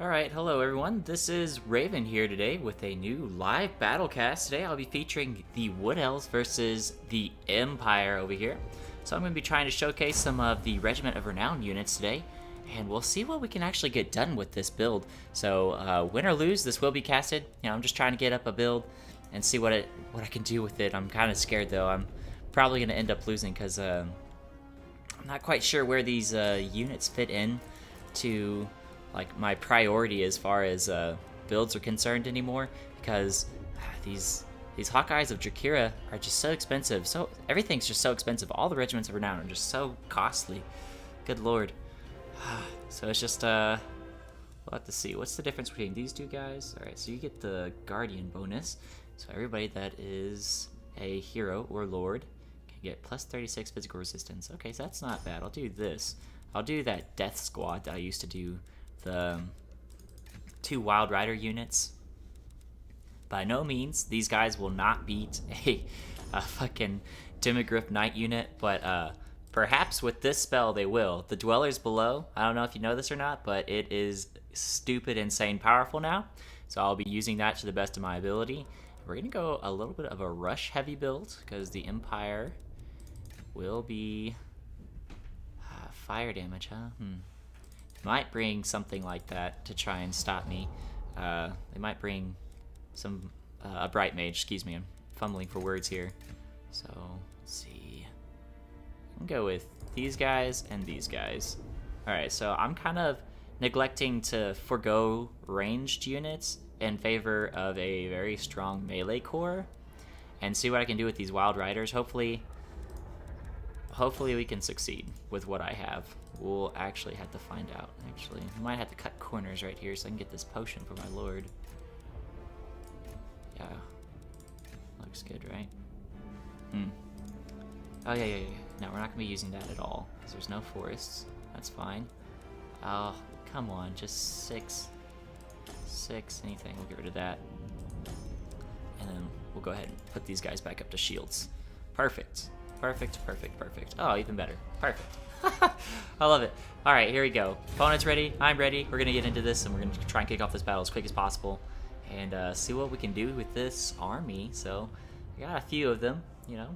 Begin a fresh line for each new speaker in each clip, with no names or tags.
Alright, hello everyone. This is Raven here today with a new live Battlecast. Today I'll be featuring the Wood Elves versus the Empire over here. So I'm going to be trying to showcase some of the Regiment of Renown units today, and we'll see what we can actually get done with this build. So win or lose, this will be casted. You know, I'm just trying to get up a build and see what I can do with it. I'm kind of scared though. I'm probably going to end up losing because I'm not quite sure where these units fit in to like my priority as far as builds are concerned anymore, because these Hawkeyes of Drakira are just so expensive. So everything's just so expensive. All the regiments of Renown are just so costly. Good lord. So it's just we'll have to see what's the difference between these two guys. All right, so you get the Guardian bonus. So everybody that is a hero or lord can get plus 36 physical resistance. Okay, so that's not bad. I'll do this. I'll do that Death Squad that I used to do. The 2 Wild Rider units. By no means, these guys will not beat a fucking Demigryph Knight unit, but perhaps with this spell they will. The Dwellers Below, I don't know if you know this or not, but it is stupid, insane powerful now, so I'll be using that to the best of my ability. We're going to go a little bit of a rush heavy build, because the Empire will be fire damage, huh? Might bring something like that to try and stop me. They might bring some a bright mage. Excuse me, I'm fumbling for words here. So let's see. I'm gonna go with these guys and these guys. All right, so I'm kind of neglecting to forgo ranged units in favor of a very strong melee core, and see what I can do with these Wild Riders. Hopefully we can succeed with what I have. We'll actually have to find out. Actually, we might have to cut corners right here so I can get this potion for my lord. Yeah. Looks good, right? Oh, yeah. No, we're not going to be using that at all, because there's no forests. That's fine. Oh, come on. Just 6. Anything. We'll get rid of that. And then we'll go ahead and put these guys back up to shields. Perfect. Oh, even better. Perfect. I love it. Alright, here we go. Opponent's ready. I'm ready. We're going to get into this, and we're going to try and kick off this battle as quick as possible. And see what we can do with this army. So, I got a few of them, you know.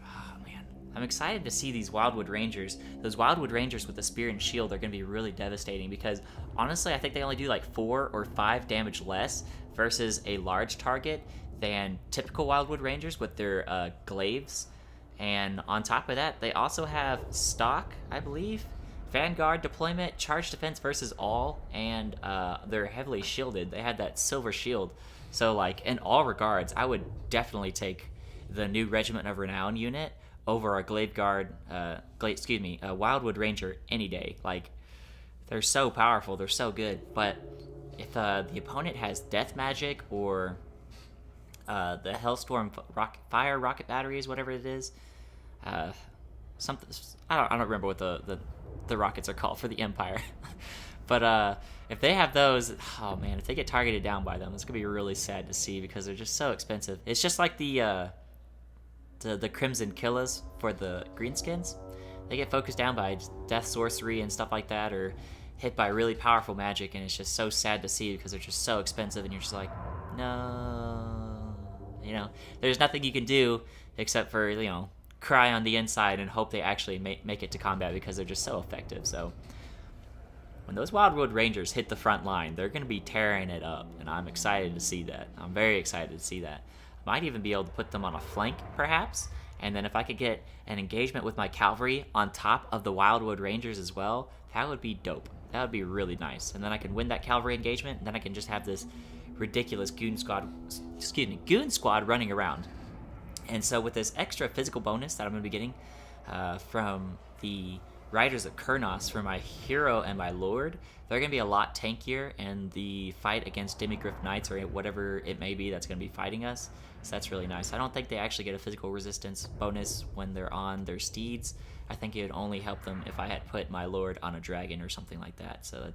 Oh, man. I'm excited to see these Wildwood Rangers. Those Wildwood Rangers with the Spear and Shield are going to be really devastating, because, honestly, I think they only do like 4 or 5 damage less versus a large target than typical Wildwood Rangers with their glaives. And on top of that, they also have stock, I believe, Vanguard deployment, charge defense versus all, and they're heavily shielded. They had that silver shield. So, like, in all regards, I would definitely take the new Regiment of Renown unit over a Wildwood Ranger any day. Like, they're so powerful, they're so good. But if the opponent has death magic or the Hellstorm fire rocket batteries, whatever it is, something I don't remember what the rockets are called for the Empire. But if they have those, oh man, if they get targeted down by them, it's gonna be really sad to see, because they're just so expensive. It's just like the Crimson Killas for the greenskins. They get focused down by death sorcery and stuff like that, or hit by really powerful magic, and it's just so sad to see, because they're just so expensive, and you're just like, no, you know, there's nothing you can do except for, you know, cry on the inside and hope they actually make it to combat, because they're just so effective. So when those Wildwood Rangers hit the front line, they're going to be tearing it up, and I'm excited to see that. I'm very excited to see that. Might even be able to put them on a flank, perhaps, and then if I could get an engagement with my cavalry on top of the Wildwood Rangers as well, that would be dope. That would be really nice. And then I can win that cavalry engagement, and then I can just have this ridiculous goon squad running around. And so with this extra physical bonus that I'm going to be getting from the Riders of Kurnos for my hero and my lord, they're going to be a lot tankier in the fight against Demigryph Knights or whatever it may be that's going to be fighting us. So that's really nice. I don't think they actually get a physical resistance bonus when they're on their steeds. I think it would only help them if I had put my lord on a dragon or something like that. So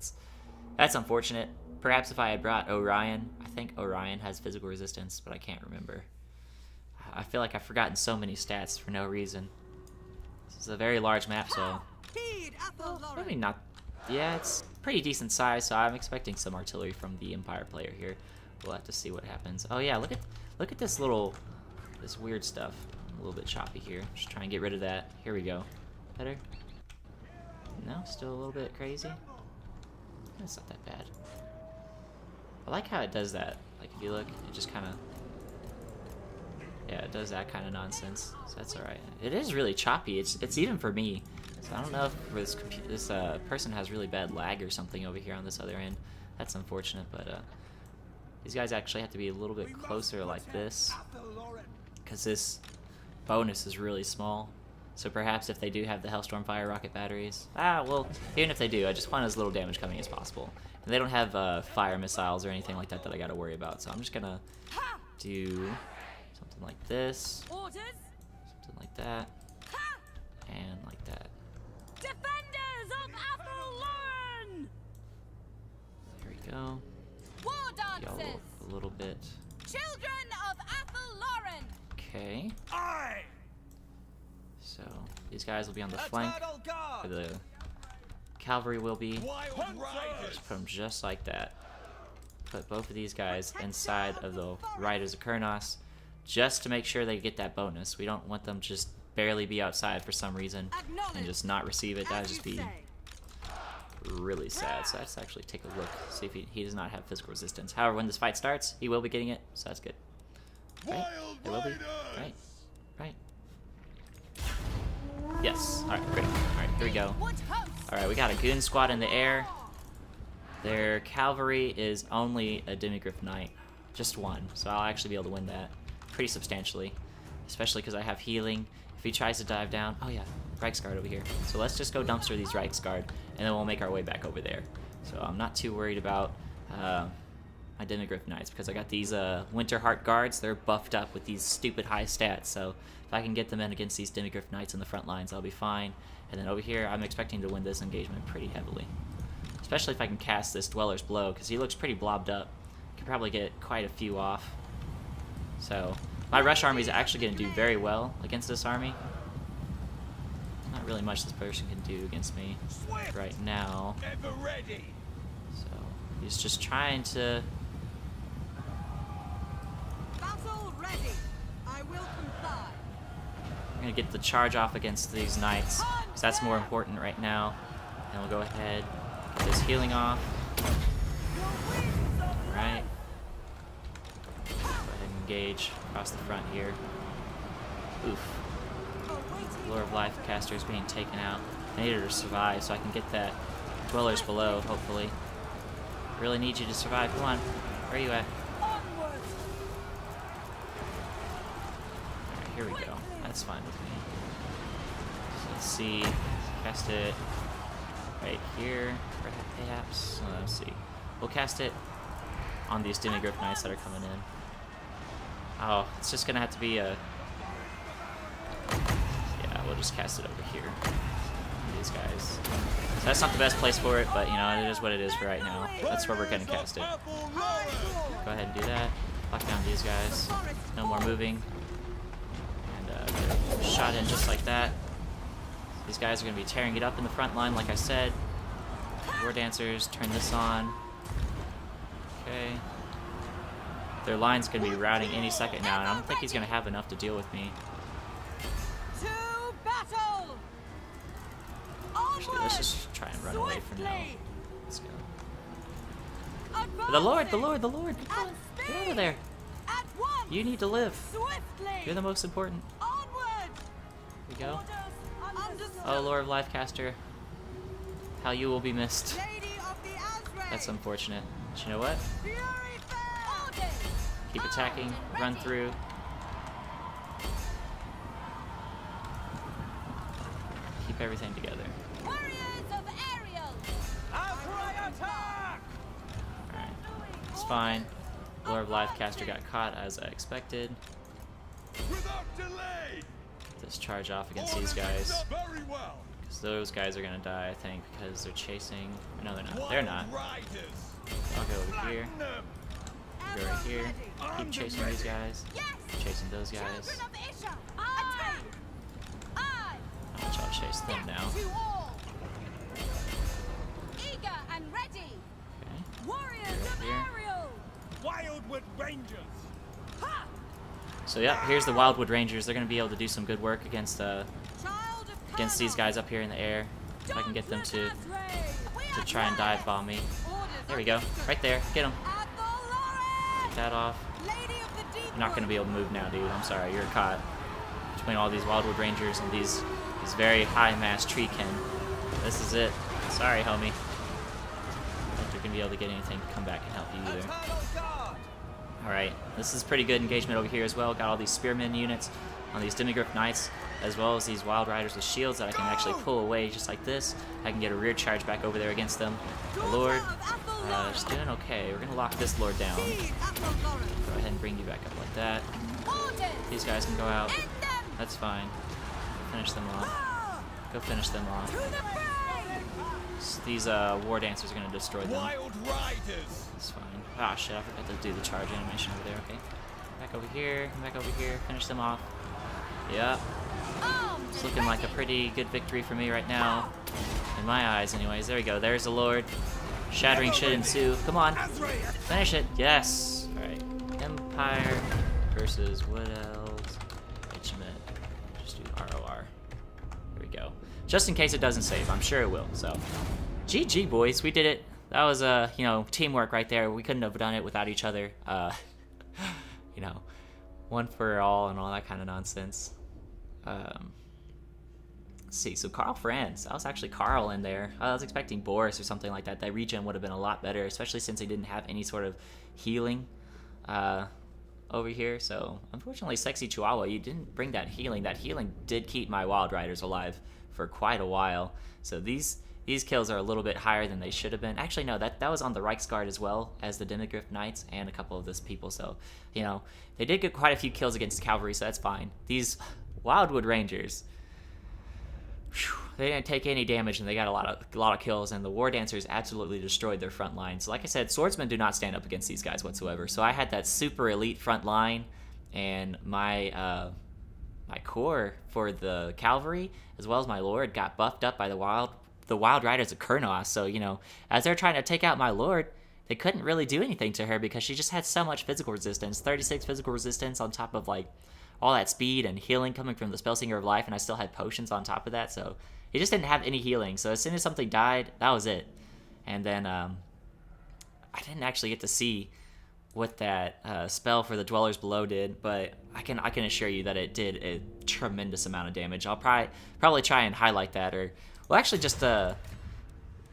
that's unfortunate. Perhaps if I had brought Orion. I think Orion has physical resistance, but I can't remember. I feel like I've forgotten so many stats for no reason. This is a very large map, so maybe not Yeah, it's pretty decent size, so I'm expecting some artillery from the Empire player here. We'll have to see what happens. Oh yeah, look at this weird stuff. A little bit choppy here. Just try and get rid of that. Here we go. Better? No, still a little bit crazy. That's not that bad. I like how it does that. Like if you look, it just kind of, yeah, it does that kind of nonsense. So that's all right. It is really choppy. It's even for me. So I don't know if this person has really bad lag or something over here on this other end. That's unfortunate, but these guys actually have to be a little bit closer like this, because this bonus is really small. So perhaps if they do have the Hellstorm fire rocket batteries, well, even if they do, I just want as little damage coming as possible. And they don't have fire missiles or anything like that I gotta worry about. So I'm just gonna do something like this, something like that, and like that.
Defenders of Athelloren!
There we go.
War
Y'all
dances!
a little bit.
Children of Athelloren!
Okay.
Aye.
So these guys will be on the flank, or the cavalry will be. Just put them just like that. Put both of these guys inside of the Riders of Kurnos, just to make sure they get that bonus. We don't want them to just barely be outside for some reason and just not receive it. That would just be really sad. So let's actually take a look, see if he does not have physical resistance. However, when this fight starts, he will be getting it, so that's good. Right? It will be. Right. Right. Yes. Alright, great. Alright, here we go. Alright, we got a goon squad in the air. Their cavalry is only a Demigryph Knight. Just one. So I'll actually be able to win that pretty substantially. Especially because I have healing. If he tries to dive down... Oh yeah, Reiksguard over here. So let's just go dumpster these Reiksguard, and then we'll make our way back over there. So I'm not too worried about my Demigryph Knights, because I got these Winterheart Guards. They're buffed up with these stupid high stats, so if I can get them in against these Demigryph Knights in the front lines, I'll be fine. And then over here, I'm expecting to win this engagement pretty heavily. Especially if I can cast this Dweller's Blow, because he looks pretty blobbed up. Could probably get quite a few off. So my rush army is actually going to do very well against this army. Not really much this person can do against me right now. So he's just trying to...
Battle ready. I will comply.
I'm going to get the charge off against these knights, because that's more important right now. And we'll go ahead, get this healing off. Alright. Go ahead and engage across the front here. Oof. Lure of Life caster is being taken out. I need her to survive so I can get that Dwellers Below, hopefully. Really need you to survive. Come on. Where are you at? Alright, here we go. That's fine with me. So let's see. Cast it right here, perhaps. Let's see. We'll cast it on these Demigryph Knights that are coming in. Oh, it's just gonna have to be a... Yeah, we'll just cast it over here. These guys. So that's not the best place for it, but you know, it is what it is for right now. That's where we're gonna cast it. Go ahead and do that. Lock down these guys. No more moving. And get a shot in just like that. These guys are gonna be tearing it up in the front line, like I said. War Dancers, turn this on. Okay. Their line's gonna be routing any second now, and I don't think he's gonna have enough to deal with me.
To battle!
Actually, let's just try and run away for now. Let's go.
Advance
The Lord, the Lord, the Lord! Come on,
speed!
get over there!
At once!
You need to live.
Swiftly!
You're the most important.
Onward!
Here we go.
Understood.
Oh, Lord of Life caster. How you will be missed.
Lady of the Azrael!
That's unfortunate. But you know what?
Fury fell! Orders!
Keep attacking, run through. Keep everything together.
Warriors of Ariel!
Attack!
Alright. It's fine. Lord of Life caster got caught as I expected.
Without delay.
Just charge off against these guys.
Very well.
Because those guys are gonna die, I think, because they're chasing. No, they're not. They're not. I'll go over here. Go right here. Keep chasing these guys. Chasing those guys. I'll chase them now.
Wildwood Rangers.
So yeah, here's the Wildwood Rangers. They're gonna be able to do some good work against
Child of
these guys up here in the air. If I can get them to try and dive bomb me. There we go. Right there. Get him. Get that off. You're not gonna be able to move now, dude. I'm sorry. You're caught between all these Wildwood Rangers and these very high mass treekin. This is it. Sorry, homie. I don't think you're gonna be able to get anything to come back and help you either. Alright, this is pretty good engagement over here as well. Got all these spearmen units on these Demigryph Knights, as well as these Wild Riders with shields that I can actually pull away just like this. I can get a rear charge back over there against them. The Lord, just doing okay. We're going to lock this Lord down. Go ahead and bring you back up like that. These guys can go out. That's fine. Finish them off. Go finish them off. These War Dancers are going to destroy them.
Wild Riders.
That's fine. Ah, shit, I forgot to do the charge animation over there, okay. Back over here, come back over here, finish them off. Yeah. It's looking like a pretty good victory for me right now. In my eyes, anyways. There we go, there's the Lord. Shattering should ensue. Come on. Finish it. Yes. Alright. Empire versus what else? Regiment. Just do ROR. There we go. Just in case it doesn't save. I'm sure it will, so. GG, boys. We did it. That was, you know, teamwork right there. We couldn't have done it without each other. You know, one for all and all that kind of nonsense. Let's see, so Carl Franz. I was actually Carl in there. I was expecting Boris or something like that. That regen would have been a lot better, especially since he didn't have any sort of healing over here. So, unfortunately, Sexy Chihuahua, you didn't bring that healing. That healing did keep my Wild Riders alive for quite a while. So these kills are a little bit higher than they should have been. Actually, no, that was on the Reichsguard as well as the Demigryph Knights and a couple of those people. So, you know, they did get quite a few kills against cavalry, so that's fine. These Wildwood Rangers, whew, they didn't take any damage and they got a lot of kills. And the War Dancers absolutely destroyed their front line. So, like I said, swordsmen do not stand up against these guys whatsoever. So I had that super elite front line, and my my core for the cavalry as well as my Lord got buffed up by the Wild Riders of Kurnos. So, you know, as they're trying to take out my Lord, they couldn't really do anything to her because she just had so much physical resistance. 36 physical resistance on top of, like, all that speed and healing coming from the Spellsinger of Life, and I still had potions on top of that, so he just didn't have any healing. So as soon as something died, that was it. And then I didn't actually get to see what that spell for the Dwellers Below did, but I can assure you that it did a tremendous amount of damage. I'll probably try and highlight that, or well, actually, just go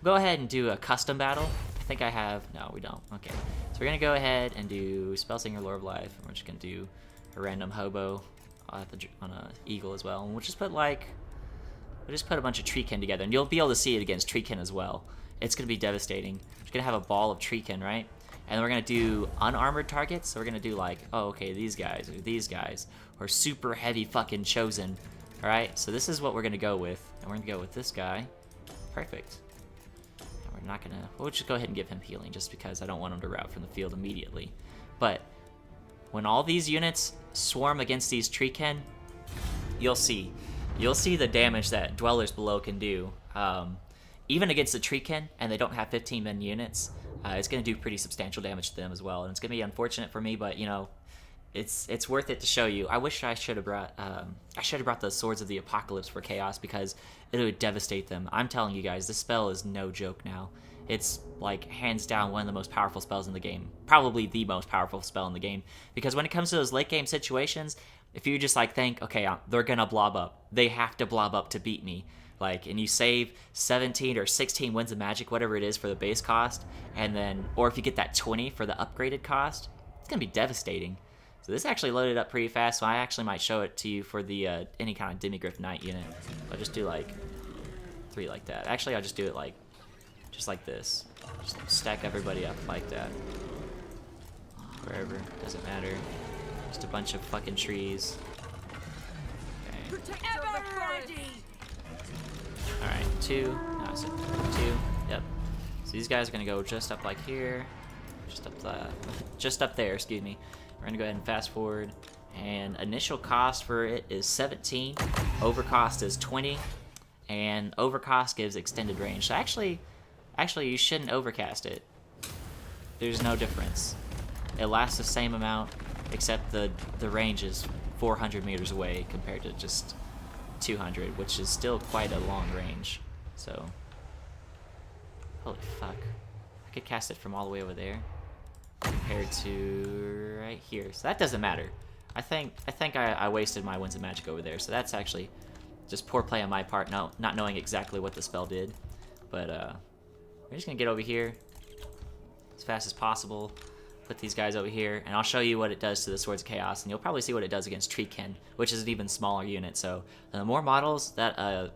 ahead and do a custom battle. I think I have. No, we don't. Okay. So we're going to go ahead and do Spellsinger Lord of Life. And we're just going to do a random hobo on a eagle as well. And we'll just put a bunch of treekin together. And you'll be able to see it against treekin as well. It's going to be devastating. We're just going to have a ball of treekin, right? And then we're going to do unarmored targets. So we're going to do like, oh, okay, these guys, or super heavy fucking chosen. Alright, so this is what we're going to go with. And we're going to go with this guy. Perfect. And we're not going to... We'll just go ahead and give him healing, just because I don't want him to rout from the field immediately. But when all these units swarm against these treekin, you'll see. You'll see the damage that Dwellers Below can do. Even against the treekin, and they don't have 15-men units, it's going to do pretty substantial damage to them as well. And it's going to be unfortunate for me, but, you know... It's worth it to show you. I wish I should have brought the Swords of the Apocalypse for Chaos, because it would devastate them. I'm telling you guys, this spell is no joke now. It's like hands down one of the most powerful spells in the game. Probably the most powerful spell in the game. Because when it comes to those late game situations, if you just like think, okay, they're gonna blob up. They have to blob up to beat me. Like, and you save 17 or 16 Winds of Magic, whatever it is, for the base cost, and then, or if you get that 20 for the upgraded cost, it's gonna be devastating. So this actually loaded up pretty fast, so I actually might show it to you for the any kind of Demigryph Knight unit. I'll just do like 3 like that. Actually, I'll just do it like, just like this. Just stack everybody up like that. Wherever, doesn't matter. Just a bunch of fucking trees. Okay. Alright, 2. No, I said 2. Yep. So these guys are gonna go just up like here. Just up there, excuse me. We're gonna go ahead and fast forward, and initial cost for it is 17, overcost is 20, and overcost gives extended range. So actually you shouldn't overcast it. There's no difference. it lasts the same amount, except the range is 400 meters away compared to just 200, which is still quite a long range. So, holy fuck. I could cast it from all the way over there compared to right here. So that doesn't matter. I think I wasted my Winds of Magic over there, so that's actually just poor play on my part, not knowing exactly what the spell did. But we're just gonna get over here as fast as possible, put these guys over here, and I'll show you what it does to the Swords of Chaos, and you'll probably see what it does against Treekin, which is an even smaller unit. So the more models that are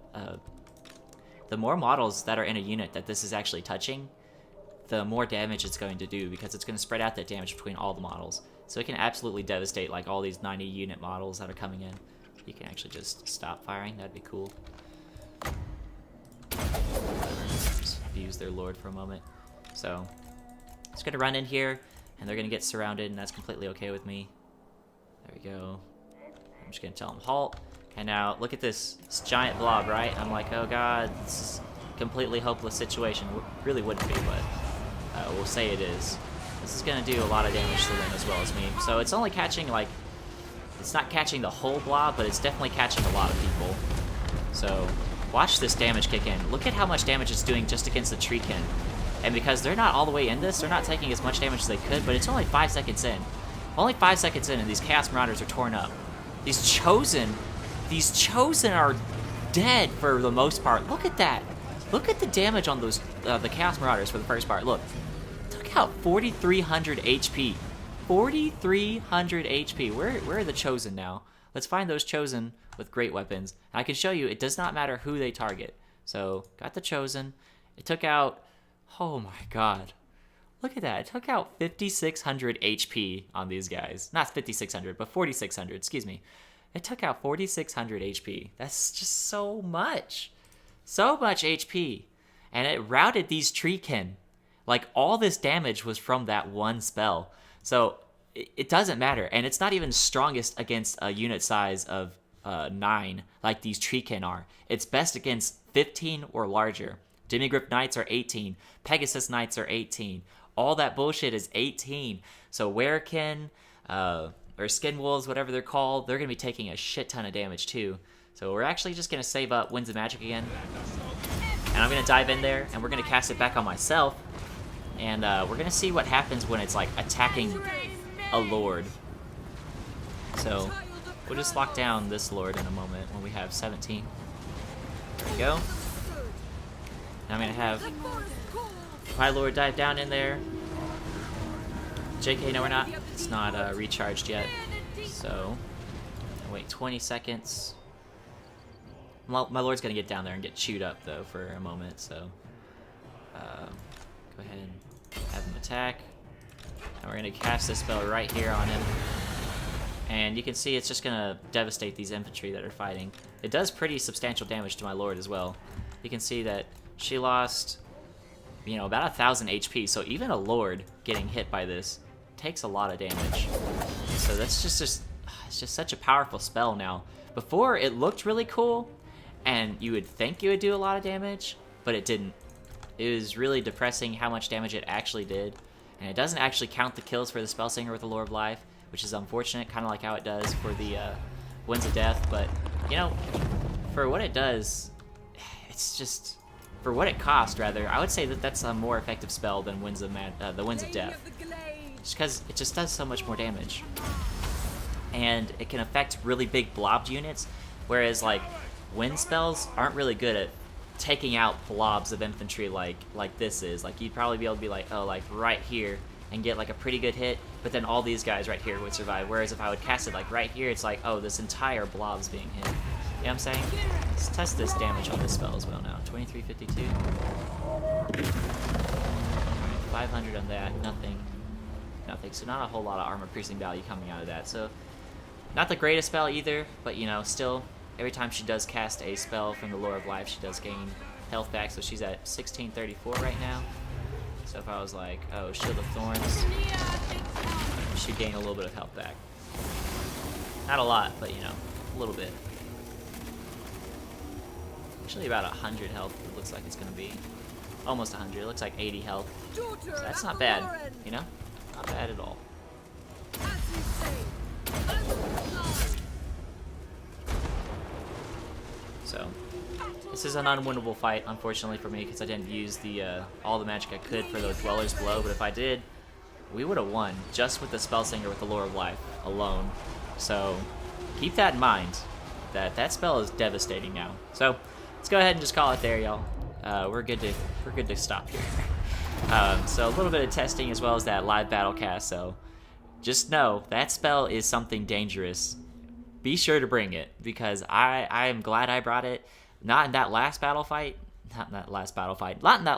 in a unit that this is actually touching, the more damage it's going to do, because it's going to spread out that damage between all the models. So it can absolutely devastate like all these 90 unit models that are coming in. You can actually just stop firing, that'd be cool. Just abuse their lord for a moment. So, it's gonna run in here, and they're gonna get surrounded, and that's completely okay with me. There we go. I'm just gonna tell them halt. And now, look at this giant blob, right? I'm like, oh god, this is a completely hopeless situation. Really wouldn't be, but we'll say it is. This is gonna do a lot of damage to them as well as me. So it's only catching, like, it's not catching the whole blob, but it's definitely catching a lot of people. So, watch this damage kick in. Look at how much damage it's doing just against the Treekin. And because they're not all the way in this, they're not taking as much damage as they could, but it's only 5 seconds in. Only 5 seconds in, and these Chaos Marauders are torn up. These Chosen are dead for the most part. Look at that. Look at the damage on those, the Chaos Marauders for the first part. Look. Took out 4,300 HP. 4,300 HP. Where are the Chosen now? Let's find those Chosen with great weapons. And I can show you, it does not matter who they target. So, got the Chosen. It took out, oh my god. Look at that. It took out 5,600 HP on these guys. Not 5,600, but 4,600, excuse me. It took out 4,600 HP. That's just so much. So much HP. And it routed these Treekin. Like, all this damage was from that one spell. So, it doesn't matter. And it's not even strongest against a unit size of 9, like these Treekin are. It's best against 15 or larger. Demigryph Knights are 18. Pegasus Knights are 18. All that bullshit is 18. So Werekin, or Skin Wolves, whatever they're called, they're going to be taking a shit ton of damage too. So we're actually just going to save up Winds of Magic again. And I'm going to dive in there, and we're going to cast it back on myself. And we're going to see what happens when it's like attacking a lord. So we'll just lock down this lord in a moment when we have 17. There we go. Now I'm going to have my lord dive down in there. JK, no we're not. It's not recharged yet. So, wait 20 seconds. Well, my lord's going to get down there and get chewed up though for a moment. So, go ahead and have him attack. And we're going to cast this spell right here on him. And you can see it's just going to devastate these infantry that are fighting. It does pretty substantial damage to my lord as well. You can see that she lost, you know, about 1,000 HP. So even a lord getting hit by this takes a lot of damage. So that's just it's just such a powerful spell now. Before, it looked really cool, and you would think it would do a lot of damage, but it didn't. It was really depressing how much damage it actually did. And it doesn't actually count the kills for the Spellsinger with the Lore of Life, which is unfortunate, kind of like how it does for the Winds of Death. But, you know, for what it does, it's just, for what it cost, rather, I would say that that's a more effective spell than the Winds of Death. Just because it just does so much more damage. And it can affect really big blobbed units, whereas, like, wind spells aren't really good at taking out blobs of infantry like this is. Like, you'd probably be able to be like, oh, like right here and get like a pretty good hit, but then all these guys right here would survive. Whereas if I would cast it like right here, it's like, oh, this entire blob's being hit. You know what I'm saying? Let's test this damage on this spell as well now. 2352. 500 on that. Nothing. So not a whole lot of armor piercing value coming out of that. So not the greatest spell either, but you know, still, every time she does cast a spell from the Lore of Life, she does gain health back. So she's at 1634 right now. So if I was like, oh, Shield of Thorns, she'd gain a little bit of health back. Not a lot, but you know, a little bit. Actually about 100 health, it looks like it's going to be. Almost 100, it looks like 80 health. So that's not bad, you know? Not bad at all. So this is an unwinnable fight, unfortunately for me, because I didn't use the all the magic I could for the Dweller's Blow, but if I did, we would have won just with the Spellsinger with the Lure of Life alone. So keep that in mind, that spell is devastating now. So let's go ahead and just call it there, y'all. We're good to stop here. So a little bit of testing as well as that live battle cast. So just know that spell is something dangerous. Be sure to bring it, because I am glad I brought it. Not in that last battle fight. Not in that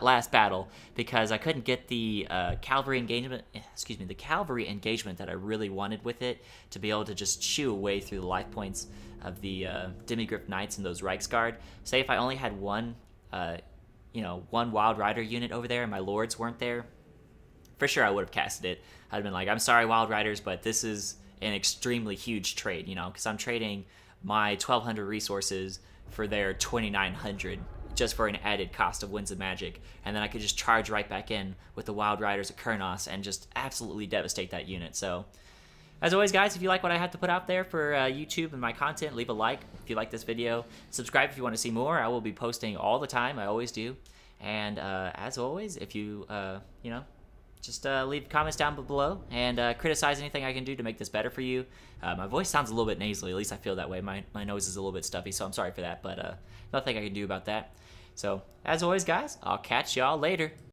last battle, because I couldn't get the cavalry engagement. Excuse me, the cavalry engagement that I really wanted with it, to be able to just chew away through the life points of the Demigryph Knights and those Reiksguard. Say if I only had one, one Wild Rider unit over there and my Lords weren't there, for sure I would have casted it. I'd have been like, I'm sorry, Wild Riders, but this is an extremely huge trade, because I'm trading my 1,200 resources for their 2,900 just for an added cost of Winds of Magic, and then I could just charge right back in with the Wild Riders of Kurnos and just absolutely devastate that unit. So as always, guys, if you like what I have to put out there for YouTube and my content, leave a like if you like this video. Subscribe if you want to see more. I will be posting all the time. I always do. And as always, if you, just leave comments down below and criticize anything I can do to make this better for you. My voice sounds a little bit nasally. At least I feel that way. My nose is a little bit stuffy, so I'm sorry for that. But nothing I can do about that. So, as always, guys, I'll catch y'all later.